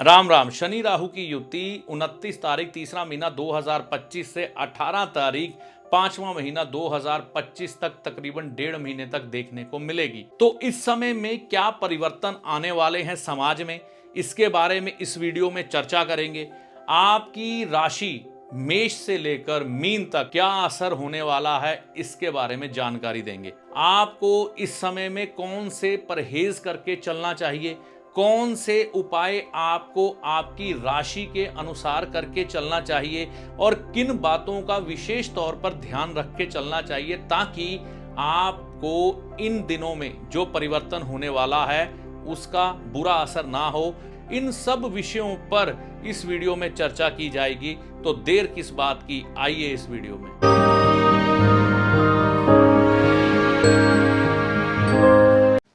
राम राम। शनि राहु की युति 29 तारीख तीसरा महीना 2025 से 18 तारीख पांचवा महीना 2025 तक तकरीबन 1.5 महीने तक देखने को मिलेगी। तो इस समय में क्या परिवर्तन आने वाले हैं समाज में, इसके बारे में इस वीडियो में चर्चा करेंगे। आपकी राशि मेष से लेकर मीन तक क्या असर होने वाला है, इसके बारे में जानकारी देंगे। आपको इस समय में कौन से परहेज करके चलना चाहिए, कौन से उपाय आपको आपकी राशि के अनुसार करके चलना चाहिए और किन बातों का विशेष तौर पर ध्यान रख के चलना चाहिए, ताकि आपको इन दिनों में जो परिवर्तन होने वाला है उसका बुरा असर ना हो। इन सब विषयों पर इस वीडियो में चर्चा की जाएगी। तो देर किस बात की, आइए इस वीडियो में।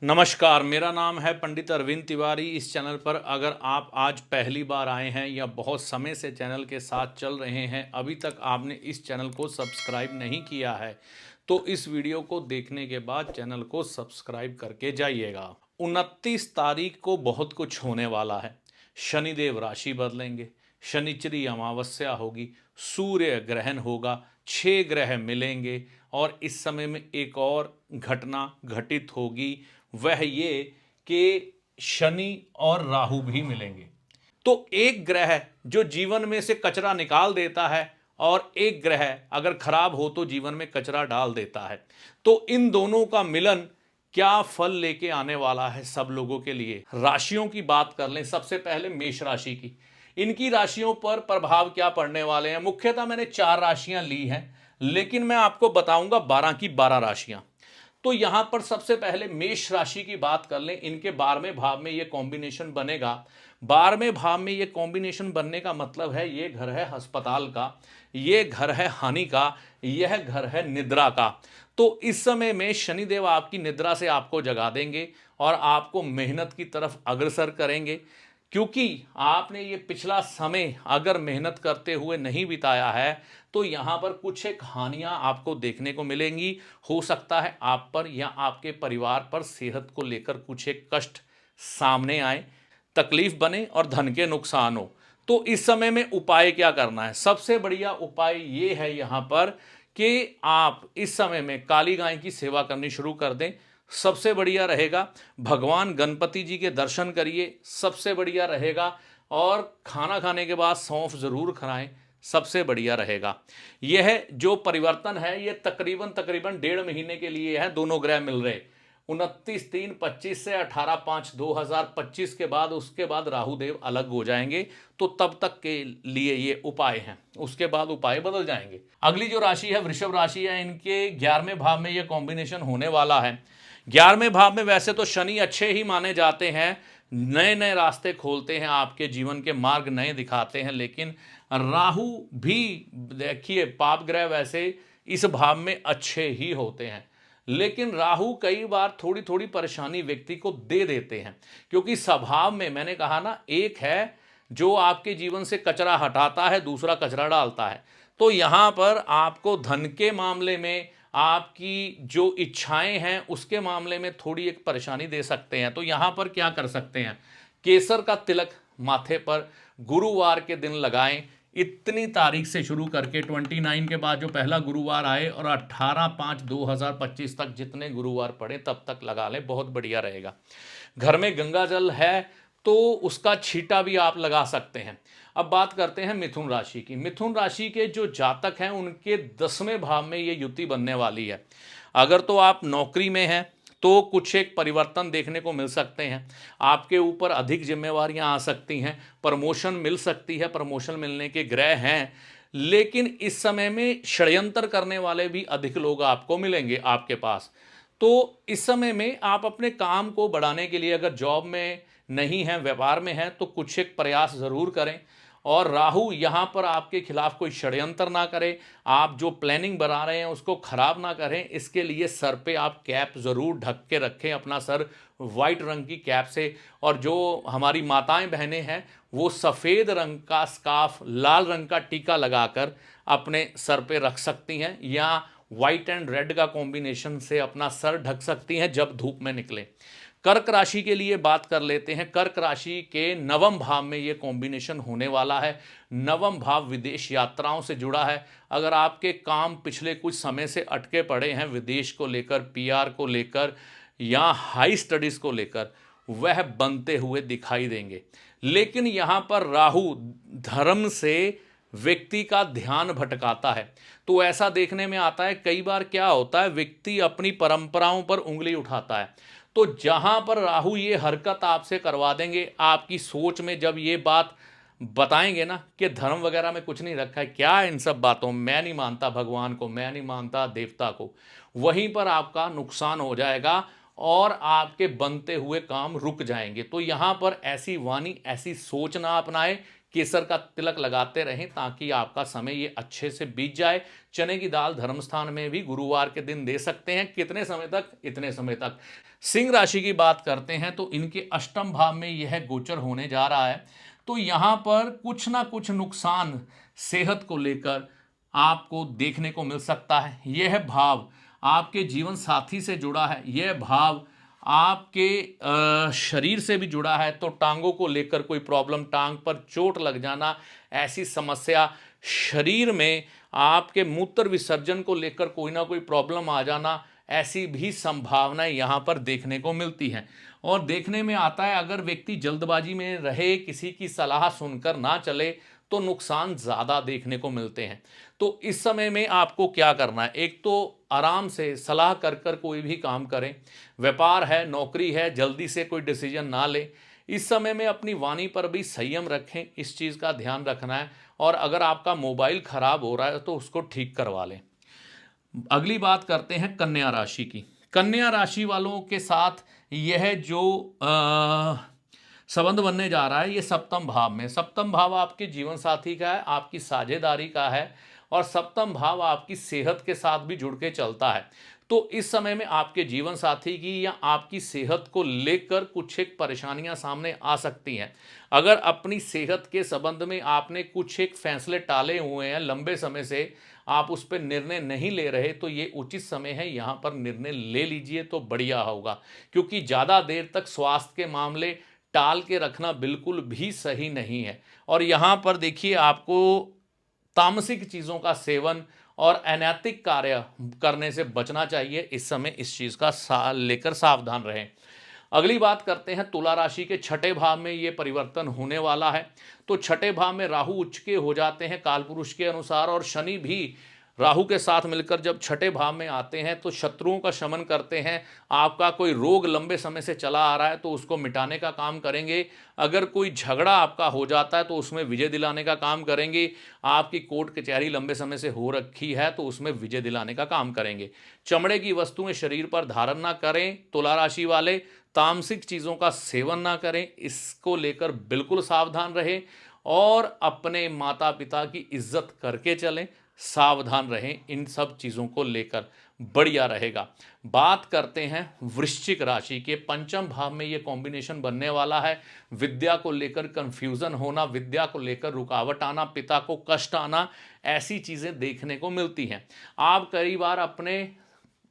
नमस्कार, मेरा नाम है पंडित अरविंद तिवारी। इस चैनल पर अगर आप आज पहली बार आए हैं या बहुत समय से चैनल के साथ चल रहे हैं, अभी तक आपने इस चैनल को सब्सक्राइब नहीं किया है, तो इस वीडियो को देखने के बाद चैनल को सब्सक्राइब करके जाइएगा। 29 तारीख को बहुत कुछ होने वाला है। शनिदेव राशि बदलेंगे, शनिचरी अमावस्या होगी, सूर्य ग्रहण होगा, 6 ग्रह मिलेंगे और इस समय में एक और घटना घटित होगी, वह ये कि शनि और राहु भी मिलेंगे। तो एक ग्रह जो जीवन में से कचरा निकाल देता है और एक ग्रह अगर खराब हो तो जीवन में कचरा डाल देता है। तो इन दोनों का मिलन क्या फल लेके आने वाला है सब लोगों के लिए। राशियों की बात कर लें, सबसे पहले मेष राशि की। इनकी राशियों पर प्रभाव क्या पड़ने वाले हैं। मुख्यतः मैंने 4 राशियां ली हैं, लेकिन मैं आपको बताऊंगा 12 की 12 राशियां। तो यहां पर सबसे पहले मेष राशि की बात कर लें। इनके 12वें भाव में यह कॉम्बिनेशन बनेगा। 12वें भाव में यह कॉम्बिनेशन बनने का मतलब है ये घर है अस्पताल का, ये घर है हानि का, यह घर है निद्रा का। तो इस समय में शनिदेव आपकी निद्रा से आपको जगा देंगे और आपको मेहनत की तरफ अग्रसर करेंगे, क्योंकि आपने ये पिछला समय अगर मेहनत करते हुए नहीं बिताया है तो यहाँ पर कुछ एक हानियाँ आपको देखने को मिलेंगी। हो सकता है आप पर या आपके परिवार पर सेहत को लेकर कुछ एक कष्ट सामने आए, तकलीफ बने और धन के नुकसान हो। तो इस समय में उपाय क्या करना है। सबसे बढ़िया उपाय ये है यहाँ पर कि आप इस समय में काली गाय की सेवा करनी शुरू कर दें। सबसे बढ़िया रहेगा भगवान गणपति जी के दर्शन करिए, सबसे बढ़िया रहेगा। और खाना खाने के बाद सौंफ जरूर खाएं, सबसे बढ़िया रहेगा। यह जो परिवर्तन है ये तकरीबन तकरीबन 1.5 महीने के लिए है। दोनों ग्रह मिल रहे 29/3/25 से 18/5/2025 के बाद, उसके बाद राहु देव अलग हो जाएंगे। तो तब तक के लिए ये उपाय हैं, उसके बाद उपाय बदल जाएंगे। अगली जो राशि है वृषभ राशि है। इनके 11वें भाव में ये कॉम्बिनेशन होने वाला है। 11वें भाव में वैसे तो शनि अच्छे ही माने जाते हैं, नए नए रास्ते खोलते हैं, आपके जीवन के मार्ग नए दिखाते हैं। लेकिन राहु भी देखिए पाप ग्रह वैसे इस भाव में अच्छे ही होते हैं, लेकिन राहु कई बार थोड़ी थोड़ी परेशानी व्यक्ति को दे देते हैं, क्योंकि स्वभाव में मैंने कहा ना, एक है जो आपके जीवन से कचरा हटाता है, दूसरा कचरा डालता है। तो यहाँ पर आपको धन के मामले में, आपकी जो इच्छाएं हैं उसके मामले में थोड़ी एक परेशानी दे सकते हैं। तो यहाँ पर क्या कर सकते हैं, केसर का तिलक माथे पर गुरुवार के दिन लगाएं। इतनी तारीख से शुरू करके 29 के बाद जो पहला गुरुवार आए और 18/5/2025 तक जितने गुरुवार पड़े तब तक लगा लें, बहुत बढ़िया रहेगा। घर में गंगा जल है तो उसका छींटा भी आप लगा सकते हैं। अब बात करते हैं मिथुन राशि की। मिथुन राशि के जो जातक हैं उनके 10वें भाव में ये युति बनने वाली है। अगर तो आप नौकरी में हैं तो कुछ एक परिवर्तन देखने को मिल सकते हैं, आपके ऊपर अधिक जिम्मेवारियां आ सकती हैं, प्रमोशन मिल सकती है, प्रमोशन मिलने के ग्रह हैं। लेकिन इस समय में षड्यंत्र करने वाले भी अधिक लोग आपको मिलेंगे आपके पास। तो इस समय में आप अपने काम को बढ़ाने के लिए, अगर जॉब में नहीं है, व्यापार में है, तो कुछ एक प्रयास ज़रूर करें। और राहु यहाँ पर आपके खिलाफ कोई षड्यंत्र ना करे, आप जो प्लानिंग बना रहे हैं उसको खराब ना करें। इसके लिए सर पे आप कैप ज़रूर ढक के रखें, अपना सर वाइट रंग की कैप से। और जो हमारी माताएं बहनें हैं वो सफ़ेद रंग का स्कार्फ, लाल रंग का टीका लगाकर अपने सर पे रख सकती हैं, या वाइट एंड रेड का कॉम्बिनेशन से अपना सर ढक सकती हैं जब धूप में निकले। कर्क राशि के लिए बात कर लेते हैं। कर्क राशि के नवम भाव में ये कॉम्बिनेशन होने वाला है। नवम भाव विदेश यात्राओं से जुड़ा है। अगर आपके काम पिछले कुछ समय से अटके पड़े हैं विदेश को लेकर, पीआर को लेकर या हाई स्टडीज को लेकर, वह बनते हुए दिखाई देंगे। लेकिन यहाँ पर राहु धर्म से व्यक्ति का ध्यान भटकाता है। तो ऐसा देखने में आता है कई बार क्या होता है, व्यक्ति अपनी परंपराओं पर उंगली उठाता है। तो जहां पर राहु ये हरकत आपसे करवा देंगे, आपकी सोच में जब ये बात बताएंगे ना कि धर्म वगैरह में कुछ नहीं रखा है, क्या इन सब बातों में, मैं नहीं मानता भगवान को, मैं नहीं मानता देवता को, वहीं पर आपका नुकसान हो जाएगा और आपके बनते हुए काम रुक जाएंगे। तो यहां पर ऐसी वाणी, ऐसी सोच ना अपनाएं। केसर का तिलक लगाते रहें ताकि आपका समय ये अच्छे से बीत जाए। चने की दाल धर्म स्थान में भी गुरुवार के दिन दे सकते हैं। कितने समय तक? इतने समय तक। सिंह राशि की बात करते हैं तो इनके अष्टम भाव में यह गोचर होने जा रहा है। तो यहां पर कुछ ना कुछ नुकसान सेहत को लेकर आपको देखने को मिल सकता है। यह भाव आपके जीवन साथी से जुड़ा है, यह भाव आपके शरीर से भी जुड़ा है। तो टांगों को लेकर कोई प्रॉब्लम, टांग पर चोट लग जाना, ऐसी समस्या, शरीर में आपके मूत्र विसर्जन को लेकर कोई ना कोई प्रॉब्लम आ जाना, ऐसी भी संभावनाएं यहाँ पर देखने को मिलती हैं। और देखने में आता है अगर व्यक्ति जल्दबाजी में रहे, किसी की सलाह सुनकर ना चले, तो नुकसान ज़्यादा देखने को मिलते हैं। तो इस समय में आपको क्या करना है, एक तो आराम से सलाह कर कर कोई भी काम करें। व्यापार है, नौकरी है, जल्दी से कोई डिसीजन ना लें। इस समय में अपनी वाणी पर भी संयम रखें, इस चीज़ का ध्यान रखना है। और अगर आपका मोबाइल खराब हो रहा है तो उसको ठीक करवा लें। अगली बात करते हैं कन्या राशि की। कन्या राशि वालों के साथ यह जो संबंध बनने जा रहा है, ये सप्तम भाव में। सप्तम भाव आपके जीवन साथी का है, आपकी साझेदारी का है, और सप्तम भाव आपकी सेहत के साथ भी जुड़ के चलता है। तो इस समय में आपके जीवन साथी की या आपकी सेहत को लेकर कुछ एक परेशानियां सामने आ सकती हैं। अगर अपनी सेहत के संबंध में आपने कुछ एक फैसले टाले हुए हैं लंबे समय से, आप उस पर निर्णय नहीं ले रहे, तो ये उचित समय है, यहाँ पर निर्णय ले लीजिए तो बढ़िया होगा। क्योंकि ज़्यादा देर तक स्वास्थ्य के मामले टाल के रखना बिल्कुल भी सही नहीं है। और यहाँ पर देखिए, आपको तामसिक चीज़ों का सेवन और अनैतिक कार्य करने से बचना चाहिए। इस समय इस चीज़ का लेकर सावधान रहें। अगली बात करते हैं तुला राशि के छठे भाव में ये परिवर्तन होने वाला है। तो छठे भाव में राहु उच्च के हो जाते हैं कालपुरुष के अनुसार, और शनि भी राहु के साथ मिलकर जब छठे भाव में आते हैं तो शत्रुओं का शमन करते हैं। आपका कोई रोग लंबे समय से चला आ रहा है तो उसको मिटाने का काम करेंगे। अगर कोई झगड़ा आपका हो जाता है तो उसमें विजय दिलाने का काम करेंगे। आपकी कोर्ट कचहरी लंबे समय से हो रखी है तो उसमें विजय दिलाने का काम करेंगे। चमड़े की वस्तुएं शरीर पर धारण ना करें तुला राशि वाले। तामसिक चीज़ों का सेवन ना करें, इसको लेकर बिल्कुल सावधान रहें। और अपने माता पिता की इज्जत करके चलें, सावधान रहें इन सब चीज़ों को लेकर, बढ़िया रहेगा। बात करते हैं वृश्चिक राशि के। पंचम भाव में ये कॉम्बिनेशन बनने वाला है। विद्या को लेकर कंफ्यूजन होना, विद्या को लेकर रुकावट आना, पिता को कष्ट आना, ऐसी चीज़ें देखने को मिलती हैं। आप कई बार अपने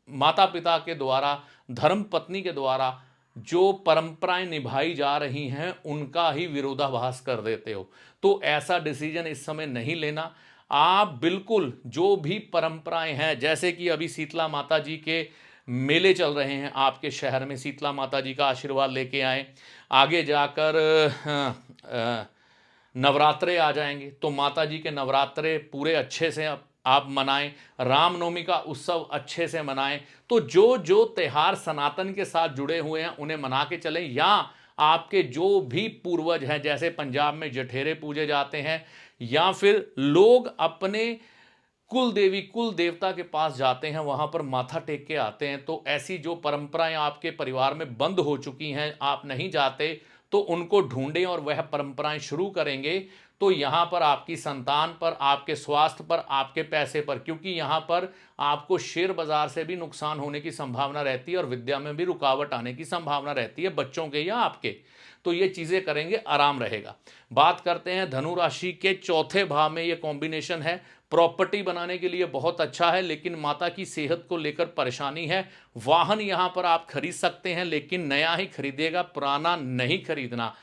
माता पिता के द्वारा, धर्म पत्नी के द्वारा जो परंपराएं निभाई जा रही हैं उनका ही विरोधाभास कर देते हो। तो ऐसा डिसीजन इस समय नहीं लेना। आप बिल्कुल जो भी परंपराएं हैं, जैसे कि अभी शीतला माता जी के मेले चल रहे हैं आपके शहर में, शीतला माता जी का आशीर्वाद लेके आएँ। आगे जाकर नवरात्रे आ जाएंगे तो माता जी के नवरात्रे पूरे अच्छे से आप मनाएं। रामनवमी का उत्सव अच्छे से मनाएं। तो जो जो त्यौहार सनातन के साथ जुड़े हुए हैं उन्हें मना के चलें। या आपके जो भी पूर्वज हैं, जैसे पंजाब में जठेरे पूजे जाते हैं, या फिर लोग अपने कुल देवी कुल देवता के पास जाते हैं, वहां पर माथा टेक के आते हैं। तो ऐसी जो परंपराएं आपके परिवार में बंद हो चुकी हैं, आप नहीं जाते, तो उनको ढूंढें और वह परंपराएं शुरू करेंगे। तो यहाँ पर आपकी संतान पर, आपके स्वास्थ्य पर, आपके पैसे पर, क्योंकि यहाँ पर आपको शेयर बाजार से भी नुकसान होने की संभावना रहती है और विद्या में भी रुकावट आने की संभावना रहती है, बच्चों के या आपके। तो ये चीज़ें करेंगे, आराम रहेगा। बात करते हैं धनु राशि के चौथे भाव में ये कॉम्बिनेशन है। प्रॉपर्टी बनाने के लिए बहुत अच्छा है, लेकिन माता की सेहत को लेकर परेशानी है। वाहन यहाँ पर आप खरीद सकते हैं, लेकिन नया ही खरीदेगा, पुराना नहीं खरीदना।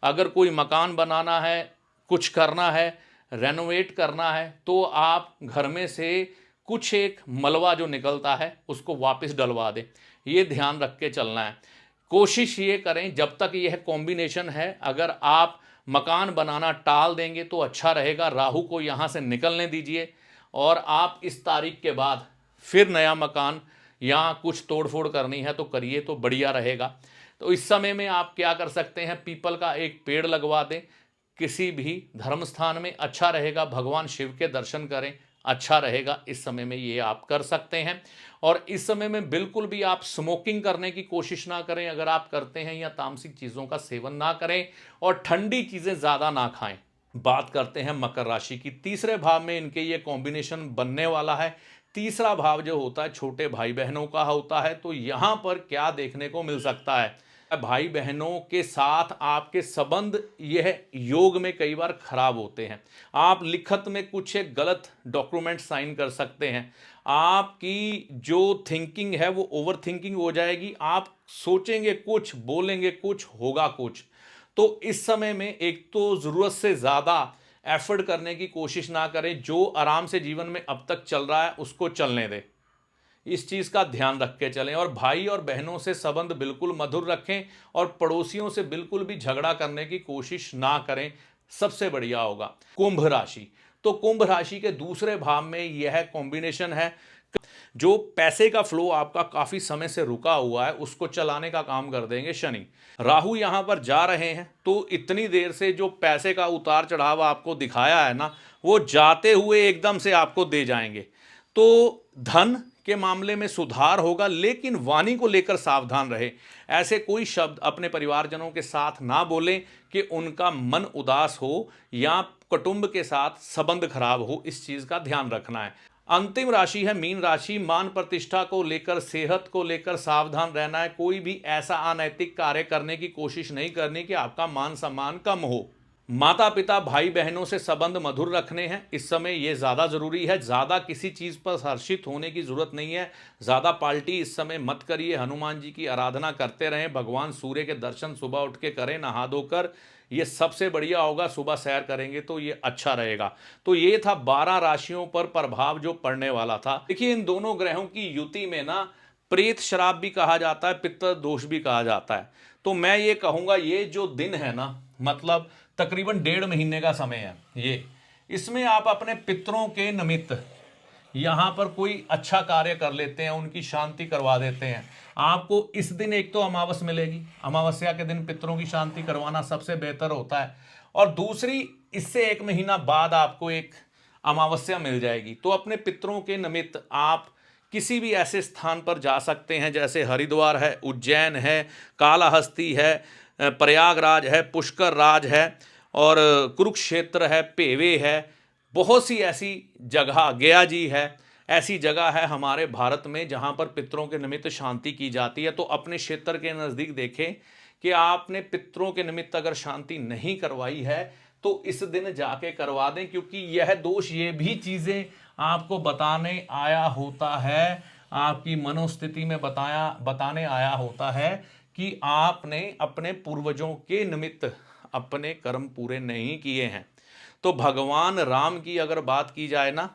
अगर कोई मकान बनाना है, कुछ करना है, रेनोवेट करना है, तो आप घर में से कुछ एक मलबा जो निकलता है उसको वापस डलवा दें। ये ध्यान रख के चलना है। कोशिश ये करें जब तक यह कॉम्बिनेशन है, अगर आप मकान बनाना टाल देंगे तो अच्छा रहेगा। राहु को यहाँ से निकलने दीजिए और आप इस तारीख के बाद फिर नया मकान या कुछ तोड़फोड़ करनी है तो करिए, तो बढ़िया रहेगा। तो इस समय में आप क्या कर सकते हैं, पीपल का एक पेड़ लगवा दें किसी भी धर्म स्थान में, अच्छा रहेगा। भगवान शिव के दर्शन करें, अच्छा रहेगा। इस समय में ये आप कर सकते हैं। और इस समय में बिल्कुल भी आप स्मोकिंग करने की कोशिश ना करें, अगर आप करते हैं, या तामसिक चीज़ों का सेवन ना करें और ठंडी चीज़ें ज़्यादा ना खाएं। बात करते हैं मकर राशि की। तीसरे भाव में इनके ये कॉम्बिनेशन बनने वाला है। तीसरा भाव जो होता है छोटे भाई बहनों का होता है, तो यहाँ पर क्या देखने को मिल सकता है, भाई बहनों के साथ आपके संबंध यह योग में कई बार खराब होते हैं। आप लिखत में कुछ एक गलत डॉक्यूमेंट साइन कर सकते हैं। आपकी जो थिंकिंग है वो ओवर थिंकिंग हो जाएगी। आप सोचेंगे कुछ, बोलेंगे कुछ, होगा कुछ। तो इस समय में एक तो ज़रूरत से ज़्यादा एफर्ट करने की कोशिश ना करें। जो आराम से जीवन में अब तक चल रहा है उसको चलने दें, इस चीज़ का ध्यान रख के चलें। और भाई और बहनों से संबंध बिल्कुल मधुर रखें और पड़ोसियों से बिल्कुल भी झगड़ा करने की कोशिश ना करें, सबसे बढ़िया होगा। कुंभ राशि, तो कुंभ राशि के दूसरे भाव में यह कॉम्बिनेशन है। जो पैसे का फ्लो आपका काफ़ी समय से रुका हुआ है उसको चलाने का काम कर देंगे शनि। राहु यहाँ पर जा रहे हैं, तो इतनी देर से जो पैसे का उतार चढ़ाव आपको दिखाया है ना, वो जाते हुए एकदम से आपको दे जाएंगे। तो धन के मामले में सुधार होगा, लेकिन वाणी को लेकर सावधान रहे। ऐसे कोई शब्द अपने परिवारजनों के साथ ना बोलें कि उनका मन उदास हो या कुटुंब के साथ संबंध खराब हो, इस चीज़ का ध्यान रखना है। अंतिम राशि है मीन राशि। मान प्रतिष्ठा को लेकर, सेहत को लेकर सावधान रहना है। कोई भी ऐसा अनैतिक कार्य करने की कोशिश नहीं करनी कि आपका मान सम्मान कम हो। माता पिता भाई बहनों से संबंध मधुर रखने हैं, इस समय ये ज़्यादा ज़रूरी है। ज़्यादा किसी चीज़ पर हर्षित होने की ज़रूरत नहीं है। ज़्यादा पार्टी इस समय मत करिए। हनुमान जी की आराधना करते रहें। भगवान सूर्य के दर्शन सुबह उठ के करें नहा धोकर, ये सबसे बढ़िया होगा। सुबह सैर करेंगे तो ये अच्छा रहेगा। तो ये था 12 राशियों पर प्रभाव जो पड़ने वाला था। देखिए, इन दोनों ग्रहों की युति में ना प्रेत श्राप भी कहा जाता है, पितृ दोष भी कहा जाता है। तो मैं ये कहूँगा, ये जो दिन है ना, मतलब तकरीबन 1.5 महीने का समय है ये, इसमें आप अपने पितरों के निमित्त यहाँ पर कोई अच्छा कार्य कर लेते हैं, उनकी शांति करवा देते हैं। आपको इस दिन एक तो अमावस मिलेगी, अमावस्या के दिन पितरों की शांति करवाना सबसे बेहतर होता है। और दूसरी, इससे 1 महीना बाद आपको एक अमावस्या मिल जाएगी। तो अपने पितरों के निमित्त आप किसी भी ऐसे स्थान पर जा सकते हैं, जैसे हरिद्वार है, उज्जैन है, कालाहस्ती है, प्रयागराज है, पुष्कर राज है, और कुरुक्षेत्र है, पेवे है। बहुत सी ऐसी जगह, गया जी है, ऐसी जगह है हमारे भारत में जहाँ पर पितरों के निमित्त शांति की जाती है। तो अपने क्षेत्र के नज़दीक देखें कि आपने पितरों के निमित्त अगर शांति नहीं करवाई है तो इस दिन जाके करवा दें, क्योंकि यह दोष, ये भी चीज़ें आपको बताने आया होता है, आपकी मनोस्थिति में बताने आया होता है कि आपने अपने पूर्वजों के निमित्त अपने कर्म पूरे नहीं किए हैं। तो भगवान राम की अगर बात की जाए ना,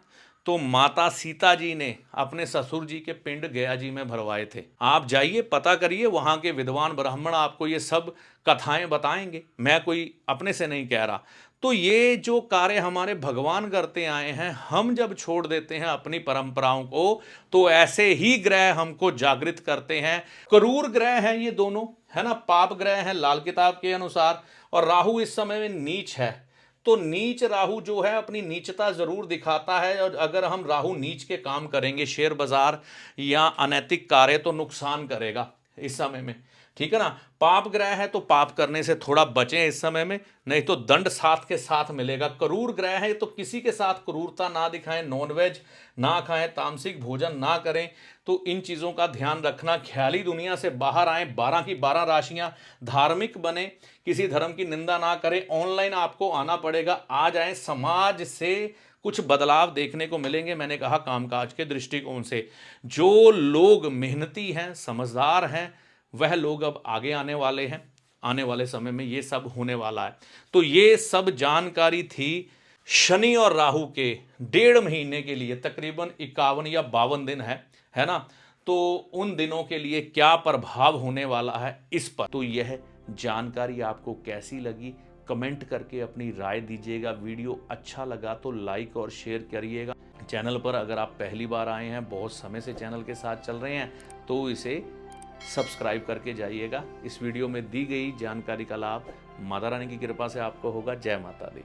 तो माता सीता जी ने अपने ससुर जी के पिंड गया जी में भरवाए थे। आप जाइए, पता करिए, वहाँ के विद्वान ब्राह्मण आपको ये सब कथाएं बताएंगे, मैं कोई अपने से नहीं कह रहा। तो ये जो कार्य हमारे भगवान करते आए हैं, हम जब छोड़ देते हैं अपनी परंपराओं को, तो ऐसे ही ग्रह हमको जागृत करते हैं। क्रूर ग्रह हैं ये दोनों, है ना, पाप ग्रह हैं लाल किताब के अनुसार। और राहु इस समय में नीच है, तो नीच राहु जो है अपनी नीचता जरूर दिखाता है। और अगर हम राहु नीच के काम करेंगे, शेयर बाजार या अनैतिक कार्य, तो नुकसान करेगा इस समय में। ठीक है ना। पाप ग्रह है तो पाप करने से थोड़ा बचें इस समय में, नहीं तो दंड साथ के साथ मिलेगा। क्रूर ग्रह है तो किसी के साथ क्रूरता ना दिखाएं, नॉनवेज ना खाएं, तामसिक भोजन ना करें। तो इन चीज़ों का ध्यान रखना। ख्याली दुनिया से बाहर आएं, 12 की 12 राशियां, धार्मिक बने, किसी धर्म की निंदा ना करें। ऑनलाइन आपको आना पड़ेगा, आ जाएं, समाज से कुछ बदलाव देखने को मिलेंगे। मैंने कहा कामकाज के दृष्टिकोण से जो लोग मेहनती हैं, समझदार हैं, वह लोग अब आगे आने वाले हैं। आने वाले समय में ये सब होने वाला है। तो ये सब जानकारी थी शनि और राहु के 1.5 महीने के लिए, तकरीबन 51 या 52 दिन है ना। तो उन दिनों के लिए क्या प्रभाव होने वाला है इस पर, तो यह जानकारी आपको कैसी लगी कमेंट करके अपनी राय दीजिएगा। वीडियो अच्छा लगा तो लाइक और शेयर करिएगा। चैनल पर अगर आप पहली बार आए हैं, बहुत समय से चैनल के साथ चल रहे हैं, तो इसे सब्सक्राइब करके जाइएगा। इस वीडियो में दी गई जानकारी का लाभ माता रानी की कृपा से आपको होगा। जय माता दी।